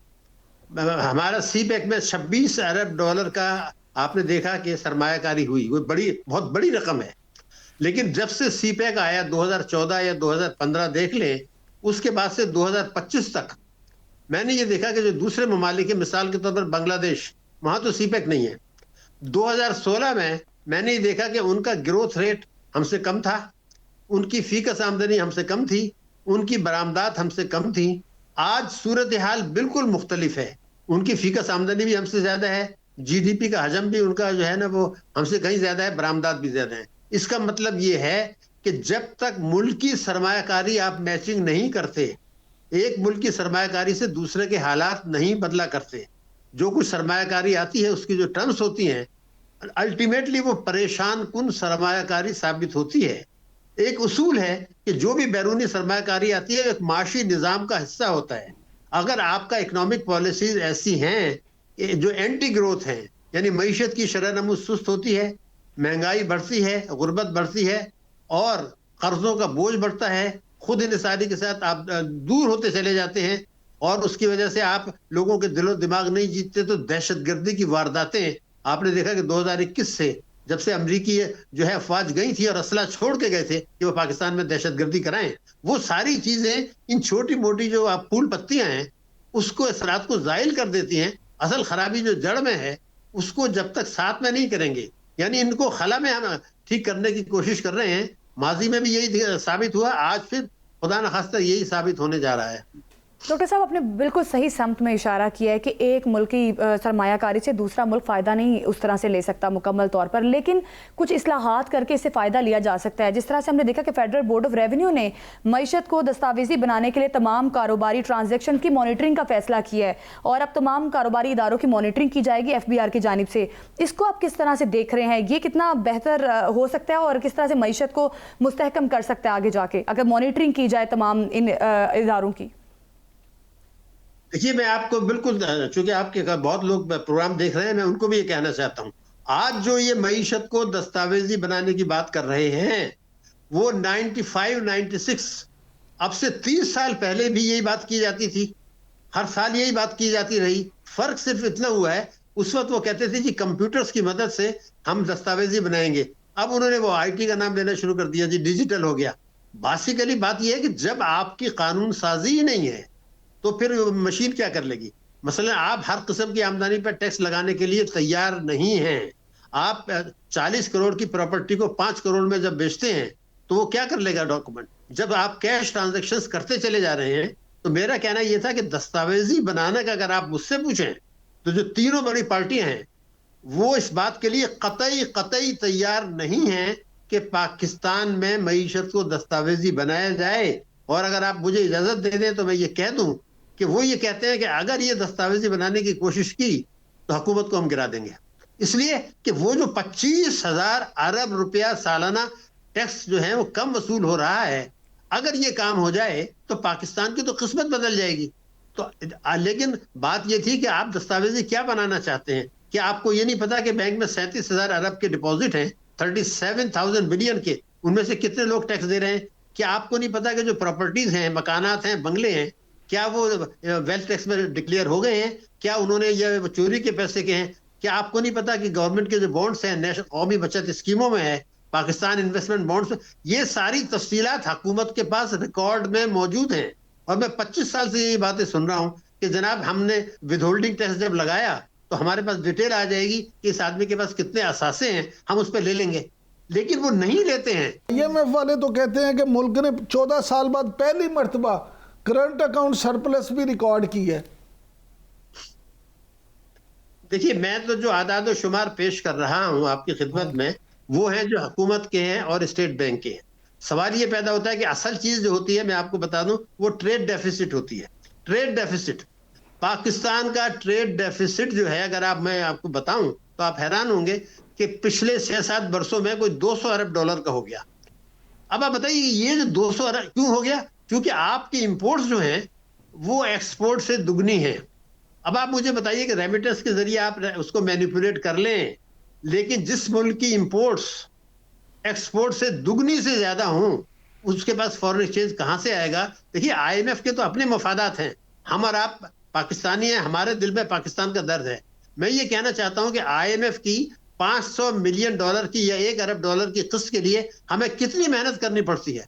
हमारा सीपैक में $26 अरब का आपने देखा कि सरमायाकारी हुई, वो बहुत बड़ी रकम है। लेकिन जब से सीपैक आया 2014 या 2015 देख लें, उसके बाद से 2025 तक मैंने ये देखा कि जो दूसरे ममालिक के, मिसाल के तौर पर बांग्लादेश, वहां तो सीपेक नहीं है। 2016 में मैंने ये देखा कि उनका ग्रोथ रेट हमसे कम था, उनकी फीकस आमदनी हमसे कम थी, उनकी बरामदात हमसे कम थी। आज सूरत हाल बिल्कुल मुख्तलिफ है, उनकी फीकस आमदनी भी हमसे ज्यादा है, जीडीपी का हजम भी उनका जो है ना वो हमसे कहीं ज्यादा है, बरामदात भी ज्यादा है। इसका मतलब ये है कि जब तक मुल्क की सरमायाकारी आप मैचिंग नहीं करते, एक मुल्क की सरमायाकारी से दूसरे के हालात नहीं बदला करते, जो कुछ सरमायाकारी आती है उसकी जो टर्म्स होती हैं अल्टीमेटली वो परेशान कुन सरमायाकारी साबित होती है। एक उसूल है कि जो भी बैरूनी सरमायाकारी आती है एक माशी निज़ाम का हिस्सा होता है। अगर आपका इकोनॉमिक पॉलिसीज ऐसी हैं जो एंटी ग्रोथ हैं, यानी मईशत की शरह नमू सुस्त होती है, महंगाई बढ़ती है, गुर्बत बढ़ती है और कर्जों का बोझ बढ़ता है, खुद इंसानी के साथ आप दूर होते चले जाते हैं और उसकी वजह से आप लोगों के दिलो दिमाग नहीं जीतते, तो दहशतगर्दी की वारदातें आपने देखा कि 2021 से जब से अमरीकी जो है अफवाज गई थी और असला छोड़ के गए थे कि वो पाकिस्तान में दहशतगर्दी कराएं, वो सारी चीजें इन छोटी मोटी जो आप फूल पत्तियां हैं उसको असरात को जायल कर देती हैं। असल खराबी जो जड़ में है उसको जब तक साथ में नहीं करेंगे, यानी इनको खला में हम ठीक करने की कोशिश कर रहे हैं। माजी में भी यही साबित हुआ, आज फिर खुदा न खास्ता यही साबित होने जा रहा है।
डॉक्टर साहब, आपने बिल्कुल सही समत में इशारा किया है कि एक मुल्क की सरमायाकारी से दूसरा मुल्क फ़ायदा नहीं उस तरह से ले सकता मुकम्मल तौर पर, लेकिन कुछ इस्लाहात करके इससे फ़ायदा लिया जा सकता है। जिस तरह से हमने देखा कि फेडरल बोर्ड ऑफ रेवेन्यू ने मईशत को दस्तावेजी बनाने के लिए तमाम कारोबारी ट्रांजैक्शन की मॉनिटरिंग का फैसला किया है और अब तमाम कारोबारी इदारों की मॉनिटरिंग की जाएगी FBR की जानिब से। इसको आप किस तरह से देख रहे हैं? ये कितना बेहतर हो सकता है और किस तरह से मईशत को मुस्तहकम कर सकता है आगे जाके अगर मॉनिटरिंग की जाए तमाम इन इदारों की?
देखिए, मैं आपको बिल्कुल, चूंकि आपके बहुत लोग प्रोग्राम देख रहे हैं, मैं उनको भी ये कहना चाहता हूं, आज जो ये मईशत को दस्तावेजी बनाने की बात कर रहे हैं वो 95-96 अब से 30 साल पहले भी यही बात की जाती थी, हर साल यही बात की जाती रही। फर्क सिर्फ इतना हुआ है, उस वक्त वो कहते थे कि कंप्यूटर्स की मदद से हम दस्तावेजी बनाएंगे, अब उन्होंने वो IT का नाम लेना शुरू कर दिया जी, डिजिटल हो गया। बेसिकली बात यह है कि जब आपकी कानून साजी ही नहीं है तो फिर मशीन क्या कर लेगी। मसलन आप हर किस्म की आमदनी पर टैक्स लगाने के लिए तैयार नहीं हैं। आप 40 करोड़ की प्रॉपर्टी को 5 करोड़ में जब बेचते हैं तो वो क्या कर लेगा डॉक्यूमेंट। जब आप कैश ट्रांजैक्शंस करते चले जा रहे हैं, तो मेरा कहना यह था कि दस्तावेजी बनाने का अगर आप मुझसे पूछें तो जो तीनों बड़ी पार्टियां हैं वो इस बात के लिए कतई तैयार नहीं है कि पाकिस्तान में मईशत को दस्तावेजी बनाया जाए। और अगर आप मुझे इजाजत दे दें तो मैं ये कह दूं कि वो ये कहते हैं कि अगर ये दस्तावेजी बनाने की कोशिश की तो हुकूमत को हम गिरा देंगे, इसलिए कि वो जो 25,000 अरब रुपया सालाना टैक्स जो है वो कम वसूल हो रहा है, अगर ये काम हो जाए तो पाकिस्तान की तो किस्मत बदल जाएगी। तो लेकिन बात ये थी कि आप दस्तावेजी क्या बनाना चाहते हैं। क्या आपको ये नहीं पता कि बैंक में 37,000 अरब के डिपॉजिट हैं, 37,000 बिलियन के, उनमें से कितने लोग टैक्स दे रहे हैं। क्या आपको नहीं पता कि जो प्रॉपर्टीज हैं, मकानात हैं, बंगले हैं, क्या वो वेल्थ टैक्स में डिक्लेयर हो गए हैं? क्या उन्होंने ये चोरी के पैसे के हैं? क्या आपको नहीं पता कि गवर्नमेंट के जो बॉन्ड्स हैं नेशनल कौमी बचत स्कीमों में है, पाकिस्तान इन्वेस्टमेंट बॉन्ड्स में, ये सारी तफसीलात हुकूमत के पास रिकॉर्ड में मौजूद हैं। और मैं 25 साल से ये बातें सुन रहा हूं कि जनाब हमने विदहोल्डिंग टैक्स जब लगाया तो हमारे पास डिटेल आ जाएगी कि इस आदमी के पास कितने असासे हैं, हम उस पर ले लेंगे, लेकिन वो नहीं लेते हैं।
IMF वाले तो कहते हैं कि मुल्क ने 14 साल बाद पहली मर्तबा करंट अकाउंट सरप्लस भी रिकॉर्ड की है।
देखिए, मैं तो जो आदाद और शुमार पेश कर रहा हूं आपकी खिदमत में वो है जो हुकूमत के हैं और स्टेट बैंक के हैं। सवाल ये पैदा होता है कि असल चीज जो होती है, मैं आपको बता दूं, वो ट्रेड डेफिसिट होती है। ट्रेड डेफिसिट, पाकिस्तान का ट्रेड डेफिसिट जो है, अगर मैं आपको बताऊं तो आप हैरान होंगे कि पिछले 6-7 वर्षों में कोई 200 अरब डॉलर का हो गया। अब आप बताइए ये जो 200 अरब क्यों हो गया? क्योंकि आपकी इंपोर्ट्स जो हैं वो एक्सपोर्ट से दुगनी है। अब आप मुझे बताइए कि रेमिटेंस के जरिए आप उसको मैनिपुलेट कर लें, लेकिन जिस मुल्क की इंपोर्ट्स एक्सपोर्ट से दुगनी से ज्यादा हों उसके पास फॉरेन एक्सचेंज कहां से आएगा? देखिए, IMF के तो अपने मफादात हैं, हम और आप पाकिस्तानी हैं, हमारे दिल में पाकिस्तान का दर्द है। मैं ये कहना चाहता हूं कि IMF की 500 मिलियन डॉलर की या 1 अरब डॉलर की किस्त के लिए हमें कितनी मेहनत करनी पड़ती है।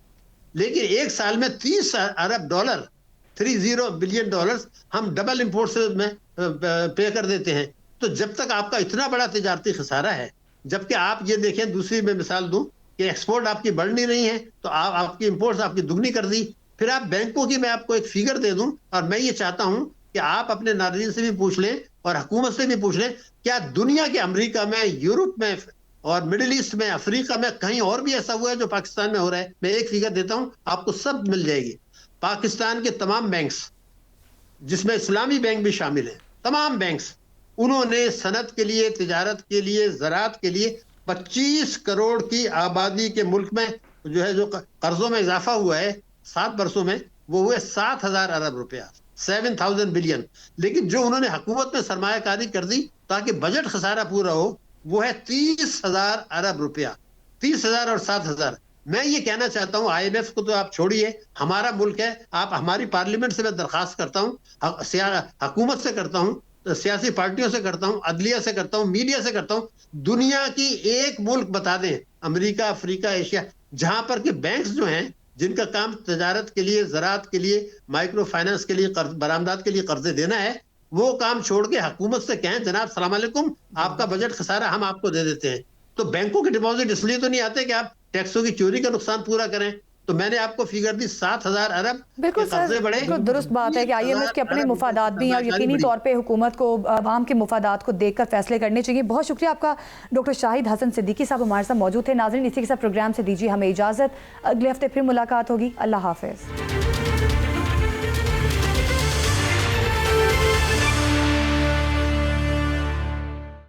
लेकिन एक साल में 30 अरब डॉलर, 30 बिलियन डॉलर्स हम डबल इंपोर्ट से में पे कर देते हैं। तो जब तक आपका इतना बड़ा तिजारती खसारा है, जबकि आप ये देखें, दूसरी मैं मिसाल दूं कि एक्सपोर्ट आपकी बढ़ नहीं रही है, तो आपकी इंपोर्ट्स आपकी दुगनी कर दी। फिर आप बैंकों की, मैं आपको एक फिगर दे दूं, और मैं ये चाहता हूं कि आप अपने नाज़रीन से भी पूछ लें और हुकूमत से भी पूछ लें, क्या दुनिया के अमेरिका में, यूरोप में और मिडिल ईस्ट में, अफ्रीका में कहीं और भी ऐसा हुआ है जो पाकिस्तान में हो रहा है? मैं एक फिगर देता हूं, आपको सब मिल जाएगी। पाकिस्तान के तमाम बैंक्स, जिसमें इस्लामी बैंक भी शामिल है, तमाम बैंक्स, उन्होंने सनत के लिए, तिजारत के लिए, ज़राअत के लिए 25 करोड़ की आबादी के मुल्क में जो है, जो कर्जों में इजाफा हुआ है 7 वर्षों में, वो हुए 7,000 अरब रुपया, 7,000 बिलियन। लेकिन जो उन्होंने हुकूमत में सरमायाकारी कर दी ताकि बजट खसारा पूरा हो, वो है 30,000 अरब रुपया। 30,000 और 7,000। मैं ये कहना चाहता हूं, IMF को तो आप छोड़िए, हमारा मुल्क है, आप हमारी पार्लियामेंट से मैं दरखास्त करता हूं, हुकूमत से करता हूं, सियासी पार्टियों से करता हूं, अदलिया से करता हूं, मीडिया से करता हूं, दुनिया की एक मुल्क बता दें, अमेरिका, अफ्रीका, एशिया, जहां पर के बैंक्स जो हैं, जिनका काम तजारत के लिए, ज़राअत के लिए, माइक्रो फाइनेंस के लिए, बरामदात के लिए कर्जे देना है, वो काम छोड़ के हुकूमत से कहें, जनाब सलाम अलैकुम, आपका बजट खसारा हम आपको दे देते हैं। तो बैंकों के डिपॉजिट इसलिए तो नहीं आते कि आप टैक्सों की चोरी का नुकसान पूरा करें। तो मैंने आपको फिगर दी, 7,000 अरब
बिल्कुल सर, बिल्कुल दुरुस्त बात है कि IMF के अपने मुफादात भी हैं और यकीनी तौर पे हुकूमत को आवाम के मुफादात को देखकर फैसले करने चाहिए। बहुत शुक्रिया आपका डॉक्टर शाहिद हसन सिद्दीकी साहब हमारे साथ मौजूद थे। नाज़रीन, इसी के साथ प्रोग्राम से दीजिए हमें इजाज़त, अगले हफ्ते फिर मुलाकात होगी। अल्लाह हाफ़िज़।